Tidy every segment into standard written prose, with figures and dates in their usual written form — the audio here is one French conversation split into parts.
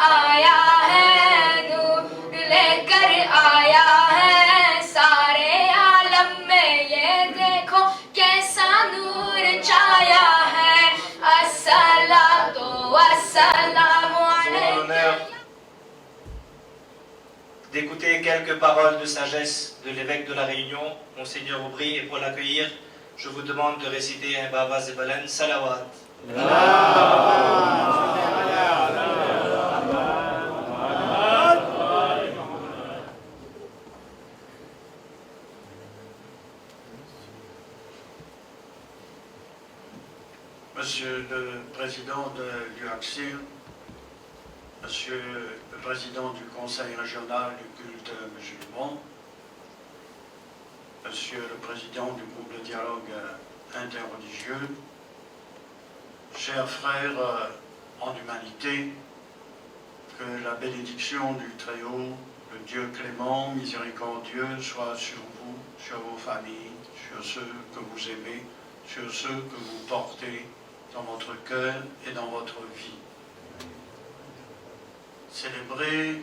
आया है, नूर लेकर आया है सारे आलम में, ये देखो कैसा नूर छाया है। अस्सलातु वस्सलामु अलैका। D'écouter quelques paroles de sagesse de l'évêque de la Réunion, Monseigneur Aubry, et pour l'accueillir, je vous demande de réciter un Baba Zebalen Salawat. Monsieur le Président de l'UACSIR, Monsieur le Président du Conseil régional du culte musulman, Monsieur le Président du groupe de dialogue interreligieux, chers frères en humanité, que la bénédiction du Très-Haut, le Dieu clément, miséricordieux, soit sur vous, sur vos familles, sur ceux que vous aimez, sur ceux que vous portez dans votre cœur et dans votre vie. Célébrer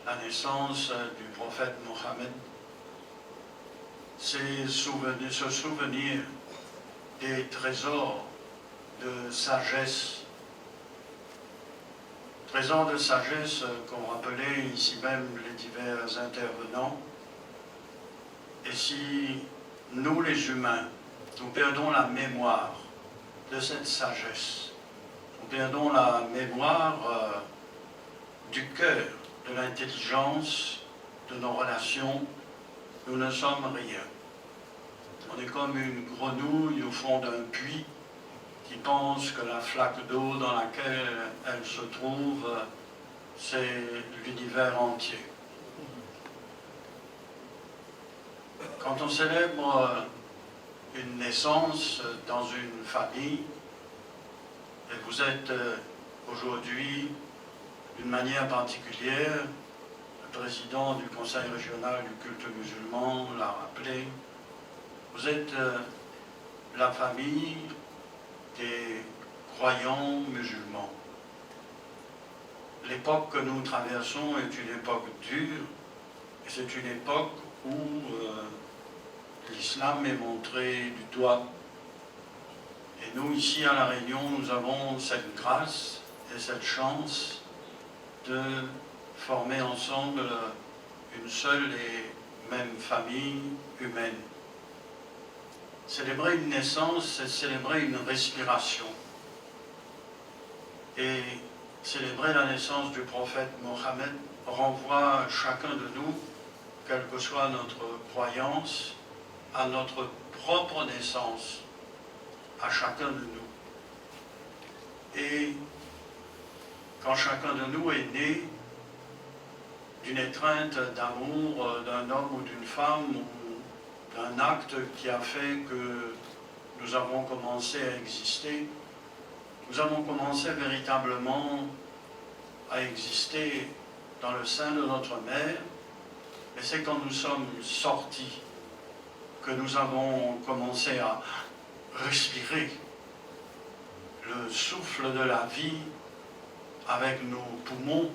la naissance du prophète Mohammed, c'est se souvenir des trésors de sagesse, qu'ont rappelé ici même les divers intervenants. Et si nous les humains, nous perdons la mémoire de cette sagesse, nous perdons la mémoire du cœur, de l'intelligence, de nos relations, nous ne sommes rien. On est comme une grenouille au fond d'un puits qui pense que la flaque d'eau dans laquelle elle se trouve, c'est l'univers entier. Quand on célèbre une naissance dans une famille, et vous êtes aujourd'hui d'une manière particulière, le président du Conseil régional du culte musulman l'a rappelé, vous êtes la famille des croyants musulmans. L'époque que nous traversons est une époque dure, et c'est une époque où l'islam est montré du doigt. Et nous, ici à La Réunion, nous avons cette grâce et cette chance de former ensemble une seule et même famille humaine. Célébrer une naissance, c'est célébrer une respiration. Et célébrer la naissance du prophète Mohammed renvoie à chacun de nous, quelle que soit notre croyance, à notre propre naissance, à chacun de nous. Et quand chacun de nous est né d'une étreinte d'amour d'un homme ou d'une femme, ou d'un acte qui a fait que nous avons commencé à exister, nous avons commencé véritablement à exister dans le sein de notre mère, mais c'est quand nous sommes sortis que nous avons commencé à respirer le souffle de la vie avec nos poumons.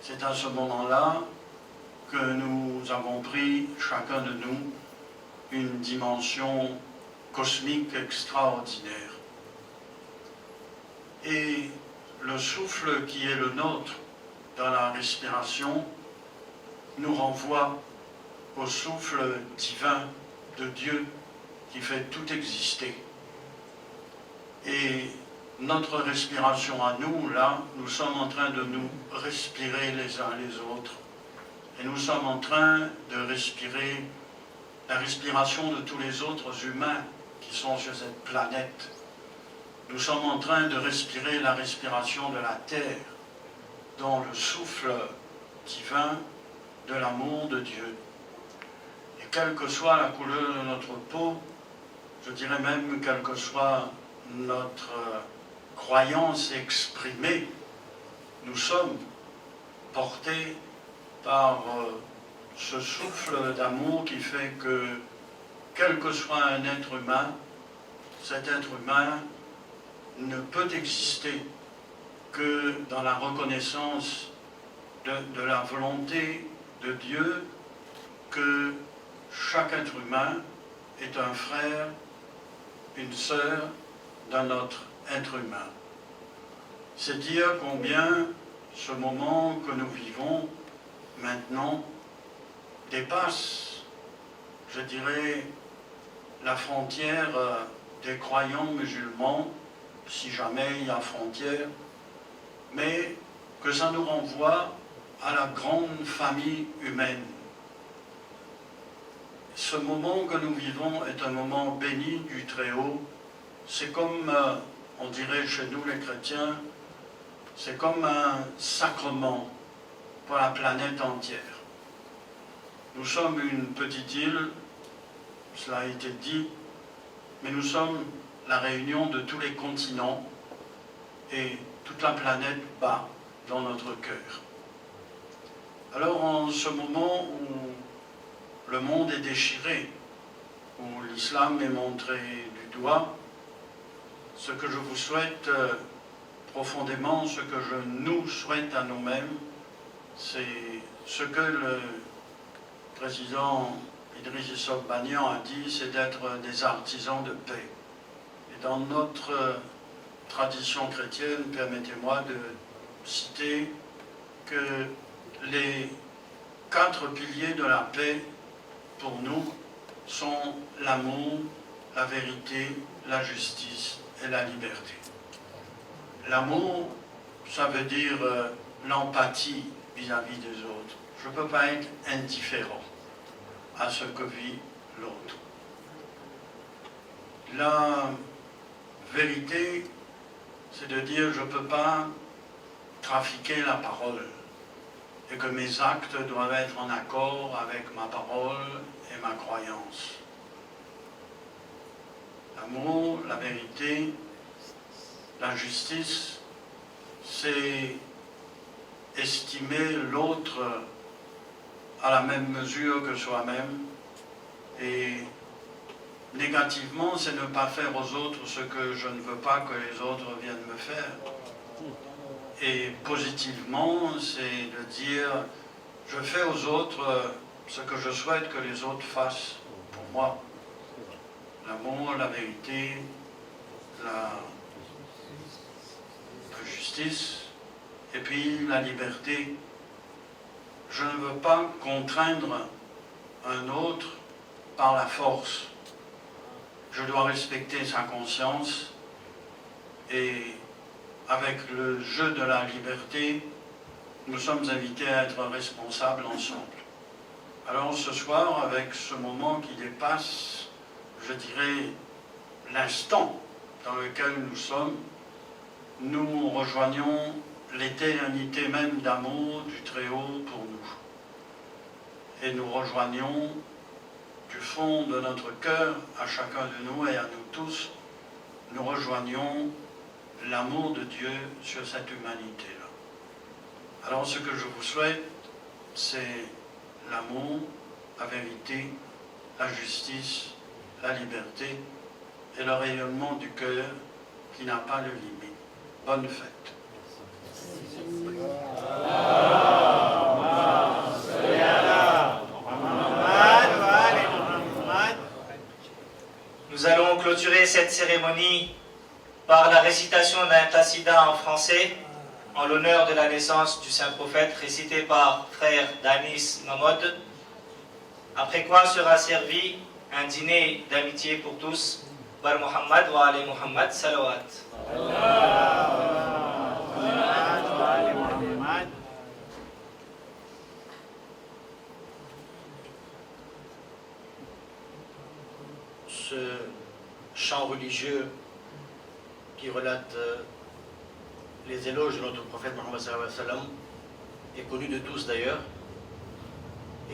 C'est à ce moment-là que nous avons pris, chacun de nous, une dimension cosmique extraordinaire. Et le souffle qui est le nôtre dans la respiration nous renvoie au souffle divin de Dieu qui fait tout exister. Et notre respiration à nous, là, nous sommes en train de nous respirer les uns les autres. Et nous sommes en train de respirer la respiration de tous les autres humains qui sont sur cette planète. Nous sommes en train de respirer la respiration de la terre, dans le souffle divin de l'amour de Dieu. Et quelle que soit la couleur de notre peau, je dirais même quelle que soit notre croyance exprimée, nous sommes portés par ce souffle d'amour qui fait que, quel que soit un être humain, cet être humain ne peut exister que dans la reconnaissance de la volonté de Dieu, que chaque être humain est un frère, une sœur d'un autre être humain. C'est dire combien ce moment que nous vivons maintenant dépasse, je dirais, la frontière des croyants musulmans, si jamais il y a frontière, mais que ça nous renvoie à la grande famille humaine. Ce moment que nous vivons est un moment béni du Très-Haut. C'est comme, on dirait chez nous les chrétiens, c'est comme un sacrement pour la planète entière. Nous sommes une petite île, cela a été dit, mais nous sommes la réunion de tous les continents et toute la planète bat dans notre cœur. Alors en ce moment où le monde est déchiré, où l'islam est montré du doigt, ce que je vous souhaite profondément, ce que je nous souhaite à nous-mêmes, c'est ce que le président Idriss Issok Banyan a dit, c'est d'être des artisans de paix. Et dans notre tradition chrétienne, permettez-moi de citer que les 4 piliers de la paix, pour nous, sont l'amour, la vérité, la justice et la liberté. L'amour, ça veut dire l'empathie vis-à-vis des autres. Je ne peux pas être indifférent à ce que vit l'autre. La vérité, c'est de dire je ne peux pas trafiquer la parole et que mes actes doivent être en accord avec ma parole et ma croyance. L'amour, la vérité, la justice, c'est estimer l'autre à la même mesure que soi-même, et négativement, c'est ne pas faire aux autres ce que je ne veux pas que les autres viennent me faire. Et positivement, c'est de dire je fais aux autres ce que je souhaite que les autres fassent pour moi. L'amour, la vérité, la justice, et puis la liberté. Je ne veux pas contraindre un autre par la force. Je dois respecter sa conscience, et avec le jeu de la liberté, nous sommes invités à être responsables ensemble. Alors ce soir, avec ce moment qui dépasse, je dirais, l'instant dans lequel nous sommes, nous rejoignons l'éternité même d'amour du Très-Haut pour nous. Et nous rejoignons du fond de notre cœur, à chacun de nous et à nous tous, nous rejoignons l'amour de Dieu sur cette humanité-là. Alors ce que je vous souhaite, c'est l'amour, la vérité, la justice, la liberté et le rayonnement du cœur qui n'a pas de limite. Bonne fête. Nous allons clôturer cette cérémonie par la récitation d'un qasida en français en l'honneur de la naissance du saint prophète, récité par frère Danis Mahmoud, après quoi sera servi un dîner d'amitié pour tous. Bar Muhammad wa Ali Muhammad, salawat. Ce chant religieux qui relate les éloges de notre prophète Mohammed sallallahu alayhi wa sallam est connu de tous d'ailleurs,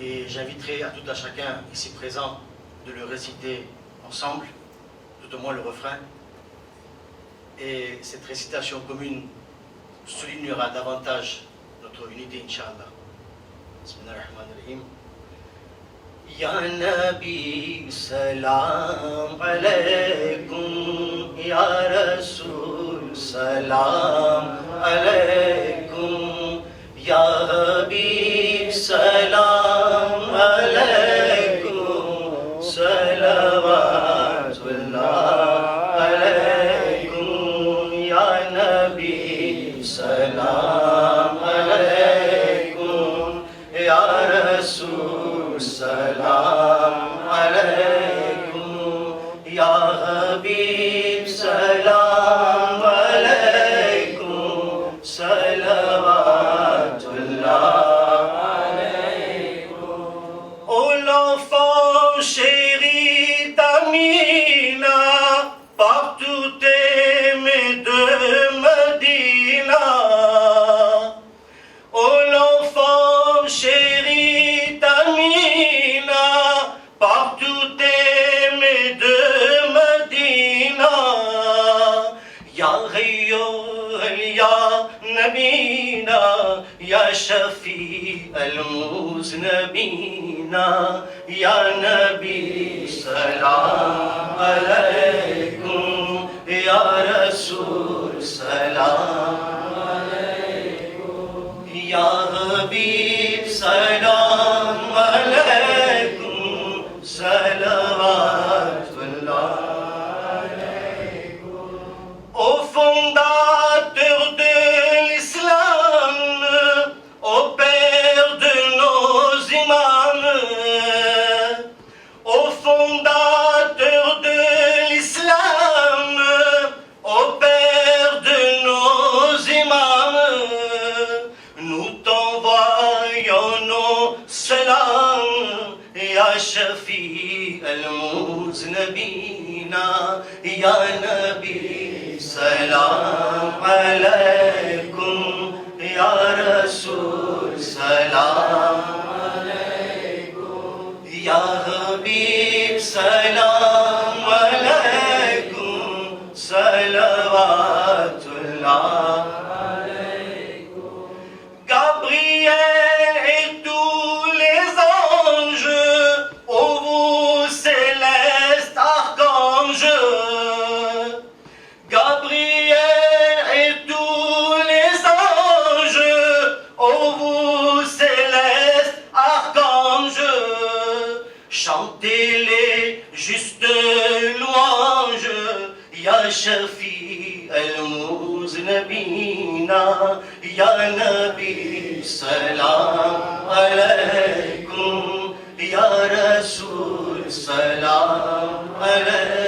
et j'inviterai à tout à chacun ici présent de le réciter ensemble, tout au moins le refrain, et cette récitation commune soulignera davantage notre unité, Inch'Allah. Bismillahirrahmanirrahim. Ya Nabi, salam alaykum, Ya Rasul salam alaikum. Ya Habib, salam alaikum. Salavatullah alaikum. Ya Nabi, salam alaikum. Ya Rasul, salam alaikum. Ya Habib, salam alaikum. Salavatullah alaikum. Oh l'enfant chéri d'Amina, partout aimé de Medina. Oh l'enfant chéri d'Amina, partout aimé de Medina. Ya Rayyul ya Nabina, ya Shafi al-Muznabina. Ya Nabi, salam alaikum. Ya Rasul, salam alaikum. Ya Habib, salam alaikum. Salavatullah alaikum. Au fondateur de l'islam, au père de nos imams, au fondateur de l'islam, au père de nos imams, nous t'envoyons nos salams. Ya Shafi al-Muznabina, Ya Nabi, salam alaikum. Ya Rasul, salam alaikum. Ya Habib, salam alaikum. Salavatullah alaikum. Gabriel et tous les anges, ô vous célestes archanges. Gabriel et tous les anges, ô vous célestes archanges, chantez les justes louanges. Ya Shafi al-Muznabina, Ya Nabi, salam alaikum. Ya Rasul, salam alaikum.